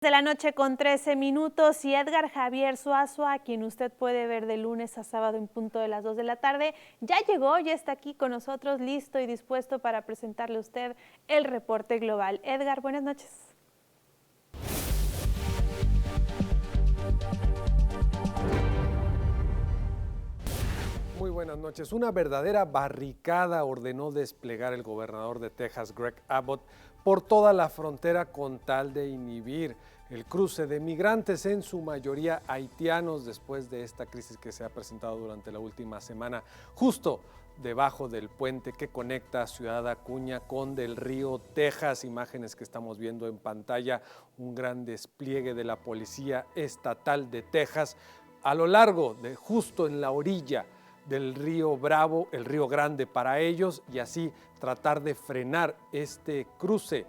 De la noche con 13 minutos y Edgar Javier Suazua, a quien usted puede ver de lunes a sábado en punto de las 2 de la tarde, ya llegó, ya está aquí con nosotros, listo y dispuesto para presentarle a usted el reporte global. Edgar, buenas noches. Muy buenas noches. Una verdadera barricada ordenó desplegar el gobernador de Texas, Greg Abbott, por toda la frontera con tal de inhibir el cruce de migrantes, en su mayoría haitianos, después de esta crisis que se ha presentado durante la última semana, justo debajo del puente que conecta Ciudad Acuña con Del Río, Texas. Imágenes que estamos viendo en pantalla, un gran despliegue de la Policía Estatal de Texas a lo largo de justo en la orilla del río Bravo, el río Grande para ellos, y así tratar de frenar este cruce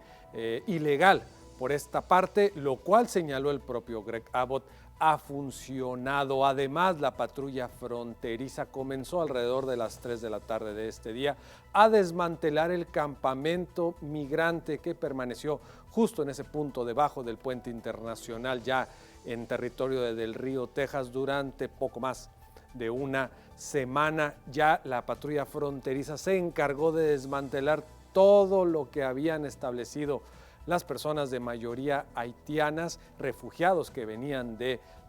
ilegal por esta parte, lo cual señaló el propio Greg Abbott ha funcionado. Además, la patrulla fronteriza comenzó alrededor de las 3 de la tarde de este día a desmantelar el campamento migrante que permaneció justo en ese punto debajo del puente internacional, ya en territorio de Del Río, Texas, durante poco más de una semana. Ya la patrulla fronteriza se encargó de desmantelar todo lo que habían establecido las personas de mayoría haitianas, refugiados que venían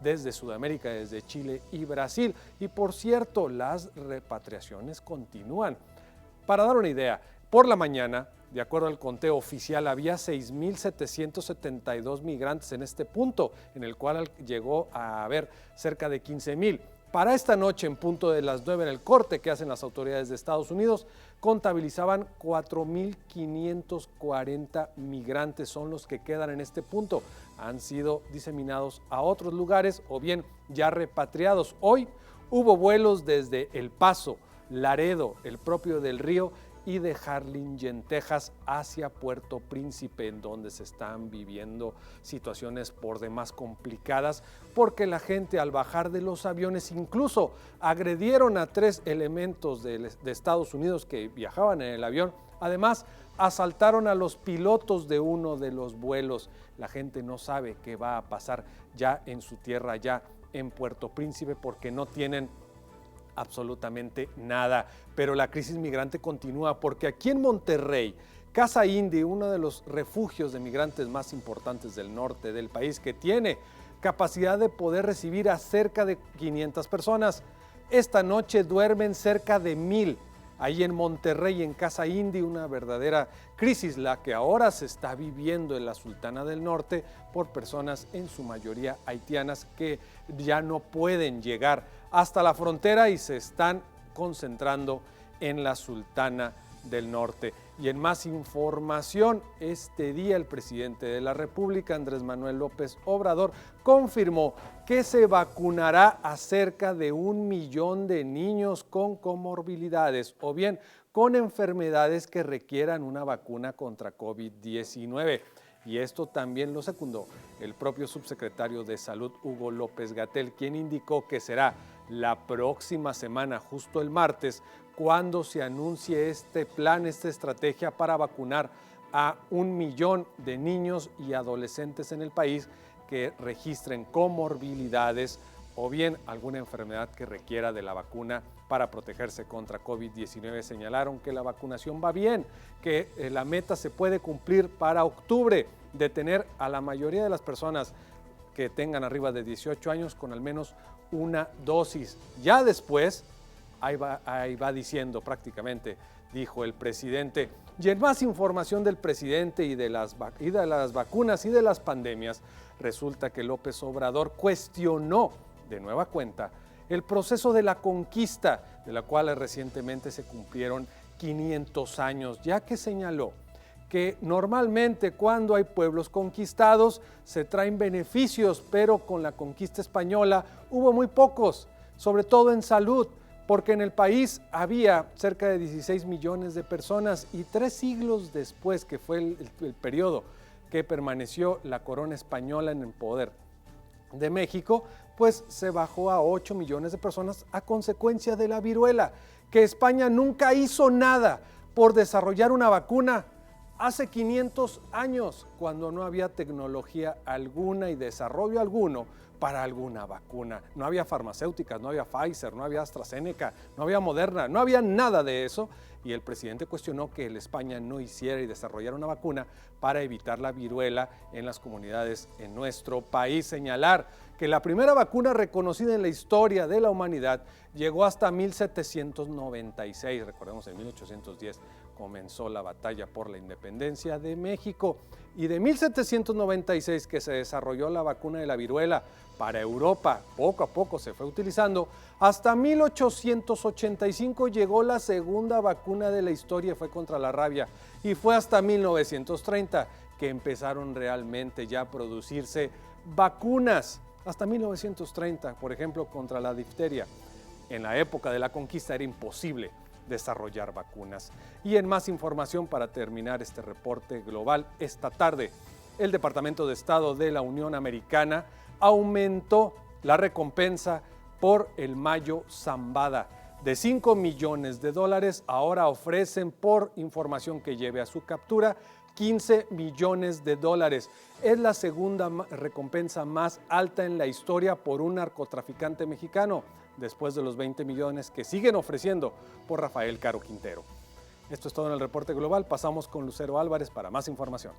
desde Sudamérica, desde Chile y Brasil. Y por cierto, las repatriaciones continúan. Para dar una idea, por la mañana, de acuerdo al conteo oficial, había 6,772 migrantes en este punto, en el cual llegó a haber cerca de 15,000. Para esta noche, en punto de las 9, en el corte que hacen las autoridades de Estados Unidos, contabilizaban 4,540 migrantes son los que quedan en este punto. Han sido diseminados a otros lugares o bien ya repatriados. Hoy hubo vuelos desde El Paso, Laredo, el propio Del Río y de Harlingen, Texas, hacia Puerto Príncipe, en donde se están viviendo situaciones por demás complicadas, porque la gente al bajar de los aviones incluso agredieron a 3 elementos de Estados Unidos que viajaban en el avión. Además, asaltaron a los pilotos de uno de los vuelos. La gente no sabe qué va a pasar ya en su tierra, ya en Puerto Príncipe, porque no tienen absolutamente nada. Pero la crisis migrante continúa, porque aquí en Monterrey, Casa Indy, uno de los refugios de migrantes más importantes del norte del país, que tiene capacidad de poder recibir a cerca de 500 personas, esta noche duermen cerca de 1,000. Ahí en Monterrey, en Casa Indy, una verdadera crisis, la que ahora se está viviendo en la Sultana del Norte por personas en su mayoría haitianas que ya no pueden llegar hasta la frontera y se están concentrando en la Sultana del Norte. Y en más información, este día el presidente de la República, Andrés Manuel López Obrador, confirmó que se vacunará a cerca de 1 millón de niños con comorbilidades o bien con enfermedades que requieran una vacuna contra COVID-19. Y esto también lo secundó el propio subsecretario de Salud, Hugo López-Gatell, quien indicó que será la próxima semana, justo el martes, cuando se anuncie este plan, esta estrategia para vacunar a 1 millón de niños y adolescentes en el país que registren comorbilidades o bien alguna enfermedad que requiera de la vacuna para protegerse contra COVID-19. Señalaron que la vacunación va bien, que la meta se puede cumplir para octubre, de tener a la mayoría de las personas que tengan arriba de 18 años con al menos una dosis. Ya después, ahí va diciendo prácticamente, dijo el presidente. Y en más información del presidente y de las vacunas y de las pandemias, resulta que López Obrador cuestionó de nueva cuenta el proceso de la conquista, de la cual recientemente se cumplieron 500 años, ya que señaló que normalmente cuando hay pueblos conquistados se traen beneficios, pero con la conquista española hubo muy pocos, sobre todo en salud, porque en el país había cerca de 16 millones de personas y 3 siglos después, que fue el periodo que permaneció la corona española en el poder de México, pues se bajó a 8 millones de personas a consecuencia de la viruela, que España nunca hizo nada por desarrollar una vacuna hace 500 años, cuando no había tecnología alguna y desarrollo alguno para alguna vacuna. No había farmacéuticas, no había Pfizer, no había AstraZeneca, no había Moderna, no había nada de eso. Y el presidente cuestionó que España no hiciera y desarrollara una vacuna para evitar la viruela en las comunidades en nuestro país. Señalar que la primera vacuna reconocida en la historia de la humanidad llegó hasta 1796. Recordemos, en 1810 comenzó la batalla por la independencia de México. Y de 1796 que se desarrolló la vacuna de la viruela para Europa, poco a poco se fue utilizando, hasta 1885 llegó la segunda vacuna de la historia, fue contra la rabia, y fue hasta 1930 que empezaron realmente ya a producirse vacunas, hasta 1930, por ejemplo, contra la difteria. En la época de la conquista era imposible desarrollar vacunas. Y en más información, para terminar este reporte global, esta tarde el Departamento de Estado de la Unión Americana aumentó la recompensa por el Mayo Zambada. De $5 millones, ahora ofrecen por información que lleve a su captura $15 millones. Es la segunda recompensa más alta en la historia por un narcotraficante mexicano, después de los 20 millones que siguen ofreciendo por Rafael Caro Quintero. Esto es todo en el reporte global. Pasamos con Lucero Álvarez para más información.